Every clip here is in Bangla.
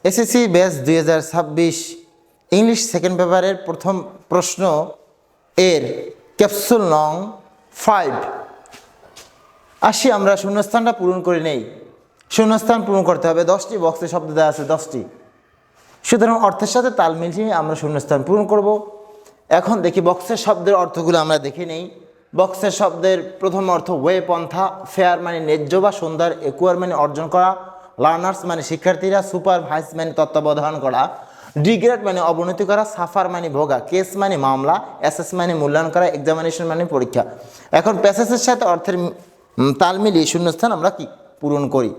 এসএসসি ব্যাচ 2026 ইংলিশ সেকেন্ড পেপারের প্রথম প্রশ্ন এর ক্যাপসুল নং 5। আসি আমরা শূন্যস্থানটা পূরণ করে নেই। শূন্যস্থান পূরণ করতে হবে 10টি বক্সে শব্দ দেওয়া আছে 10টি, সুতরাং অর্থের সাথে তাল মিলিয়ে আমরা শূন্যস্থান পূরণ করব। এখন দেখি বক্সের শব্দের অর্থগুলো আমরা দেখে নেই। বক্সের শব্দের প্রথম অর্থ ওয়ে পন্থা, ফেয়ার মানে ন্যায্য বা সুন্দর, একুয়ার মানে অর্জন করা, লার্নার্স মানে শিক্ষার্থীরা, সুপারভাইজ মানে তত্ত্বাবধান করা, ডিগ্রেড মানে অবনতি করা, সাফার মানে ভোগা, কেস মানে মামলা, অ্যাসেস মানে মূল্যায়ন করা, এক্সামিনেশন মানে পরীক্ষা। এখন প্যাসেজের সাথে অর্থের তাল মিলিয়ে শূন্যস্থান আমরা কি পূরণ করি।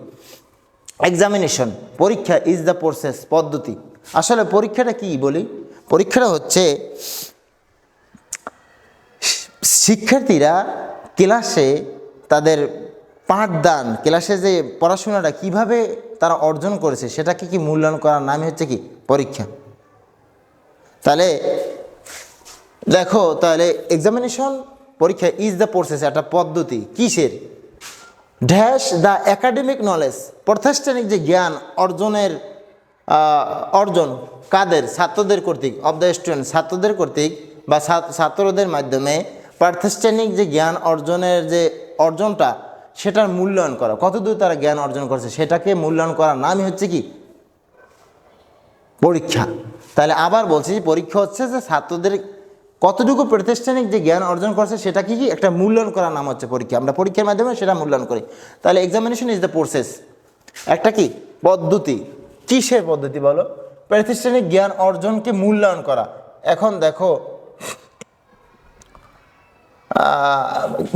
এক্সামিনেশন পরীক্ষা, ইজ দ্য প্রসেস পদ্ধতি। আসলে পরীক্ষাটা কি বলি, পরীক্ষাটা হচ্ছে শিক্ষার্থীরা ক্লাসে তাদের পাঠদান, ক্লাসে যে পড়াশোনাটা কিভাবে তারা অর্জন করেছে সেটাকে কি মূল্যায়ন করার নামই হচ্ছে কি পরীক্ষা। তাহলে দেখো, তাহলে এক্সামিনেশন পরীক্ষা ইজ দ্য প্রসেস একটা পদ্ধতি কিসের, ড্যাশ দ্য একাডেমিক নলেজ প্রাতিষ্ঠানিক যে জ্ঞান অর্জনের অর্জন কাদের, ছাত্রদের কর্তৃক, অব দ্য স্টুডেন্ট ছাত্রদের কর্তৃক বা ছাত্রদের মাধ্যমে প্রাতিষ্ঠানিক যে জ্ঞান অর্জনের যে অর্জনটা সেটার মূল্যায়ন করা, কতদূর তারা জ্ঞান অর্জন করছে সেটাকে মূল্যায়ন করার নামই হচ্ছে কি পরীক্ষা। তাহলে আবার বলছি পরীক্ষা হচ্ছে যে ছাত্রদের কতটুকু প্রাতিষ্ঠানিক যে জ্ঞান অর্জন করছে সেটাকে কি একটা মূল্যায়ন করার নাম হচ্ছে পরীক্ষা। আমরা পরীক্ষার মাধ্যমে সেটা মূল্যায়ন করি। তাহলে এক্সামিনেশন ইজ দ্য প্রসেস একটা কি পদ্ধতি। কিসের পদ্ধতি বলো, প্রাতিষ্ঠানিক জ্ঞান অর্জনকে মূল্যায়ন করা। এখন দেখো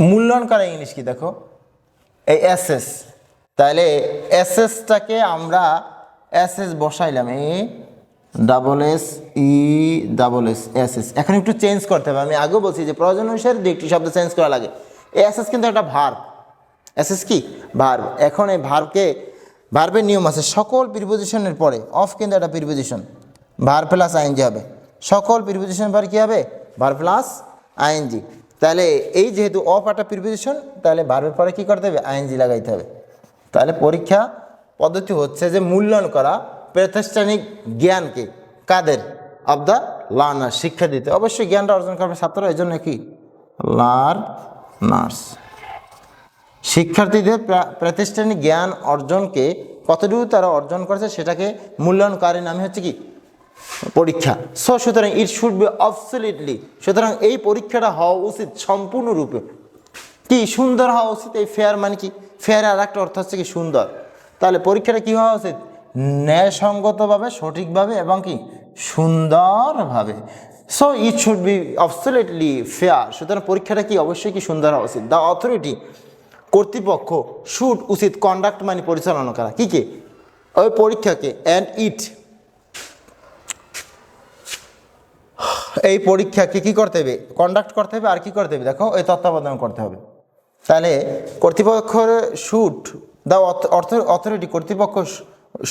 মূল্যায়ন করা ইংলিশ কি দেখো, এই অ্যাসেস। তাহলে অ্যাসেসটাকে আমরা অ্যাসেস বসাইলাম, অ্যাসেস। এখন একটু চেঞ্জ করতে হবে। আমি আগেও বলছি যে প্রয়োজন অনুসারে দুইটি শব্দ চেঞ্জ করা লাগে। এই অ্যাসেস কিন্তু একটা ভার্ব, অ্যাসেস কি ভার্ব। এখন এই ভার্বের নিয়ম আছে, সকল প্রিপোজিশনের পরে অফ কিন্তু একটা প্রিপোজিশন, ভার্ব প্লাস আইএনজি হবে। সকল প্রিপোজিশনের পরে কী হবে, ভার্ব প্লাস আইএনজি। তাহলে এই যেহেতু অফ একটা প্রিপোজিশন, তাহলে ভার্বের পরে কী করতে হবে, আইএনজি লাগাইতে হবে। তাহলে পরীক্ষা পদ্ধতি হচ্ছে যে মূল্যায়ন করা প্রাতিষ্ঠানিক জ্ঞানকে, কাদের, অব দ্য লার্নার শিক্ষার্থীতে। অবশ্যই জ্ঞানটা অর্জন করবে ছাত্ররা, এই জন্য কি লার্নার্স শিক্ষার্থীদের প্রাতিষ্ঠানিক জ্ঞান অর্জনকে কতটুকু তারা অর্জন করেছে সেটাকে মূল্যায়নকারীর নামে হচ্ছে কি পরীক্ষা। সুতরাং ইট শুড বি অবসলিটলি, সুতরাং এই পরীক্ষাটা হওয়া উচিত সম্পূর্ণরূপে কি সুন্দর হওয়া উচিত। এই ফেয়ার মানে কি, ফেয়ার আর একটা অর্থ হচ্ছে কি সুন্দর। তাহলে পরীক্ষাটা কি হওয়া উচিত, ন্যায়সঙ্গতভাবে, সঠিকভাবে এবং কি সুন্দরভাবে। So it should be absolutely fair, সুতরাং পরীক্ষাটা কি অবশ্যই কি সুন্দর হওয়া উচিত। দ্য অথরিটি কর্তৃপক্ষ, শুড উচিত, কন্ডাক্ট মানে পরিচালনা করা, কি কে ওই পরীক্ষাকে, অ্যান্ড ইট এই পরীক্ষাকে কি করতে হবে, কন্ডাক্ট করতে হবে। আর কি করতে হবে দেখো, এই তত্ত্বাবধান করতে হবে। তাহলে কর্তৃপক্ষের শুড, দ্য অথরিটি কর্তৃপক্ষ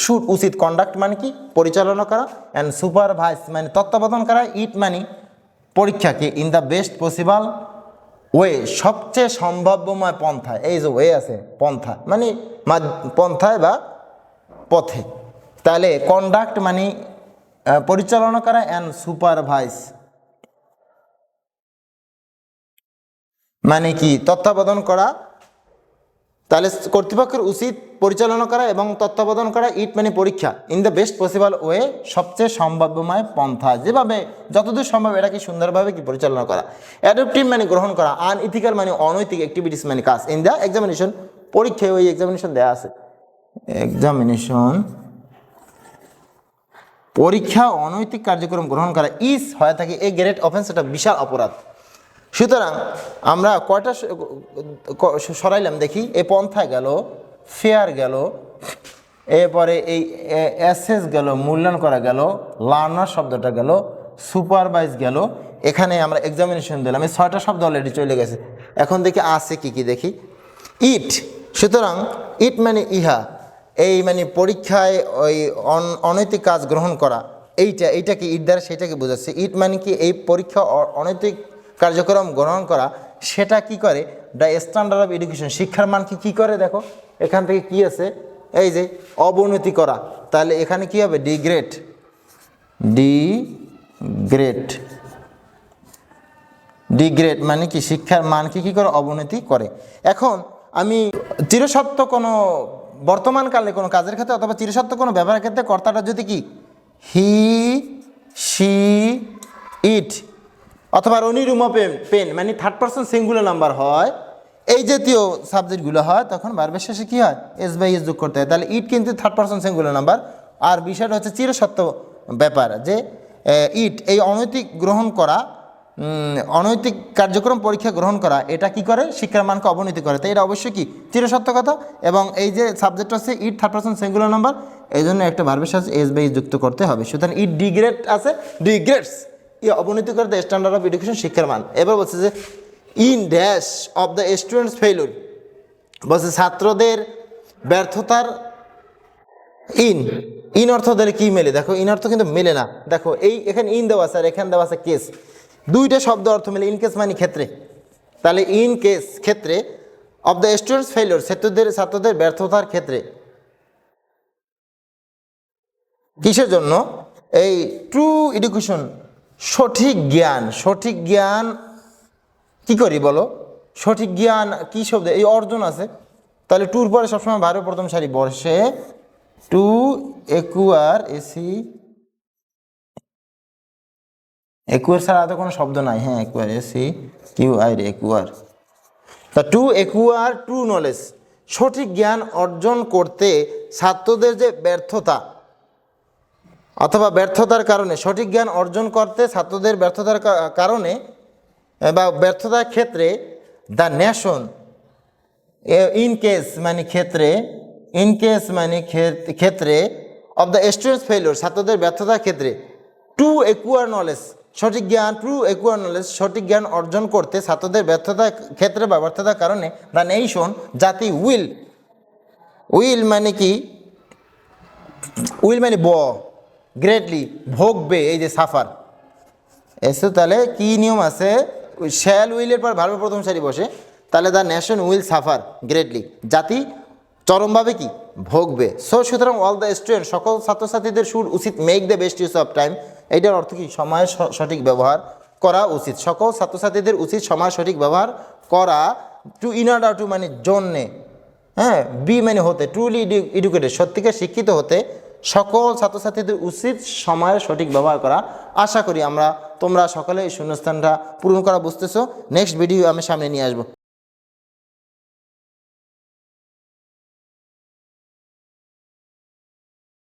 শুড উচিত, কন্ডাক্ট মানে কি পরিচালনা করা, অ্যান্ড সুপারভাইজ মানে তত্ত্বাবধান করা, ইট মানে পরীক্ষাকে, in the best possible way সবচেয়ে সম্ভাব্যময় পন্থা। এই যে ওয়ে আছে পন্থা মানে পন্থায় বা পথে। তাহলে কন্ডাক্ট মানে পরিচালনা করা, অ্যান্ড সুপারভাইজ মানে কি তত্ত্বাবধান করা। তাহলে কর্তৃপক্ষের উচিত পরিচালনা করা এবং তত্ত্বাবধান করা, ইট মানে পরীক্ষা, in the best possible way সবচেয়ে সম্ভাব্যময় পন্থা, যেভাবে যতদূর সম্ভব এটাকে সুন্দরভাবে কি পরিচালনা করা। অ্যাডাপটিভ মানে গ্রহণ করা, আনইথিক্যাল মানে অনৈতিক অ্যাক্টিভিটিস মানে কাজ। ইন দ্য এক্সামিনেশন পরীক্ষায় ওই এক্সামিনেশন দেওয়া আছে, এক্সামিনেশন পরীক্ষা অনৈতিক কার্যক্রম গ্রহণ করা ইজ হয়ে থাকে এ গ্রেট অফেন্স, এটা বিশাল অপরাধ। সুতরাং আমরা কয়টা সরাইলাম দেখি, এ পন্থা গেল, ফেয়ার গেল, এরপরে এই অ্যাসেস গেল, মূল্যায়ন করা গেল, লার্নার শব্দটা গেল, সুপারভাইজ গেল, এখানে আমরা এক্সামিনেশন দিলাম। এই 6টা শব্দ অলরেডি চলে গেছে। এখন দেখি আছে কি কি দেখি, ইট। সুতরাং ইট মানে ইহা, এই মানে পরীক্ষায় ওই অনৈতিক কাজ গ্রহণ করা, এইটাকে ইট দ্বারা সেটাকে বোঝাচ্ছে। ইট মানে কি এই পরীক্ষা অনৈতিক কার্যক্রম গ্রহণ করা, সেটা কি করে, দ্য স্ট্যান্ডার্ড অফ এডুকেশন শিক্ষার মানকে কি করে। দেখো এখান থেকে কি আছে, এই যে অবনতি করা, তাহলে এখানে কি হবে ডিগ্রেড, ডিগ্রেড, ডিগ্রেড মানে কি শিক্ষার মানকে কী করে অবনতি করে। এখন আমি চিরসত্য কোনো বর্তমানকালে কোনো কাজের ক্ষেত্রে অথবা চিরসত্য কোনো ব্যবহারের ক্ষেত্রে কর্তাটা যদি কি হি, শি, ইট অথবা রনিরুমা পেন মানে থার্ড পারসন সিঙ্গুলার নাম্বার হয়, এই জাতীয় সাবজেক্টগুলো হয়, তখন ভার্বের শেষে কী হয় এস বাই এস যোগ করতে হয়। তাহলে ইট কিন্তু থার্ড পারসন সিঙ্গুলার নাম্বার। আর বিষয়টা হচ্ছে চিরসত্য ব্যাপার যে ইট এই অনৈতিক গ্রহণ করা, অনৈতিক কার্যক্রম পরীক্ষা গ্রহণ করা, এটা কি করে শিক্ষার মানকে অবনতি করে। তো এটা অবশ্যই কি চিরসত্য কথা। এবং এই যে সাবজেক্ট আছে it third person singular number, এই জন্য একটা ভার্বের সাথে এস বাই এস যুক্ত করতে হবে। সুতরাং ইট ডিগ্রেড আছে, ডিগ্রেডস অবনতি করে দ্য স্ট্যান্ডার্ড অফ এডুকেশন শিক্ষার মান। এবার বলছে যে in dash of the students failure, বলছে ছাত্রদের ব্যর্থতার ইন অর্থ দিলে কি মেলে, দেখো ইন অর্থ কিন্তু মেলে না। দেখো এই এখানে ইন দেওয়া আছে আর এখানে দেওয়া আছে কেস, দুইটা শব্দ অর্থ মেলে। ইন কেস মানে ক্ষেত্রে, তাহলে ইন কেস ক্ষেত্রে অফ দ্য স্টুডেন্টস ফেইলুর ছাত্রদের ব্যর্থতার ক্ষেত্রে, কিসের জন্য এই ট্রু এডুকেশন সঠিক জ্ঞান কি করি বলো, সঠিক জ্ঞান কি শব্দ এই অর্জন আছে, তাহলে টুর পরে সবসময় ভারত প্রথম সারি বসে, টু একুয়ার এসি একুয়ার ছাড়া তো কোনো শব্দ নাই, হ্যাঁ একুয়ার এসি কিউ আই একুয়ার, তা টু একুয়ার ট্রু নলেজ সঠিক জ্ঞান অর্জন করতে ছাত্রদের যে ব্যর্থতা অথবা ব্যর্থতার কারণে, সঠিক জ্ঞান অর্জন করতে ছাত্রদের ব্যর্থতার কারণে বা ব্যর্থতার ক্ষেত্রে দ্য নেশন ইন কেস মানে ক্ষেত্রে, ইন কেস মানে ক্ষেত্রে অফ দ্য স্টুডেন্টস ফেইলিউর ছাত্রদের ব্যর্থতার ক্ষেত্রে, টু একুয়ার নলেজ সঠিক জ্ঞান, ট্রু একুয়ার নলেজ সঠিক জ্ঞান অর্জন করতে ছাত্রদের ব্যর্থতার ক্ষেত্রে বা ব্যর্থতার কারণে দ্য নেশন জাতি উইল মানে কি, উইল মানে গ্রেটলি ভোগবে, এই যে সাফার এসে, তাহলে কি নিয়ম আছে শ্যাল উইলের পর ভার্বের প্রথম সারি বসে, তাহলে the nation will suffer greatly জাতি চরমভাবে কি ভোগবে। সুতরাং অল দ্য স্টুডেন্ট সকল ছাত্রছাত্রীদের উচিত make the best use of time, এইটার অর্থ কি সময়ের সঠিক ব্যবহার করা উচিত। সকল ছাত্রছাত্রীদের উচিত সময়ের সঠিক ব্যবহার করা, টু ইন অর্ডার টু মানে জন্যে, হ্যাঁ বি মানে হতে, ট্রুলি এডুকেটেড সত্যিকার শিক্ষিত হতে সকল ছাত্রছাত্রীদের উচিত সময়ের সঠিক ব্যবহার করা। আশা করি তোমরা সকলে এই শূন্যস্থানটা পূরণ করা বুঝতেছো। নেক্সট ভিডিও আমি সামনে নিয়ে আসবো।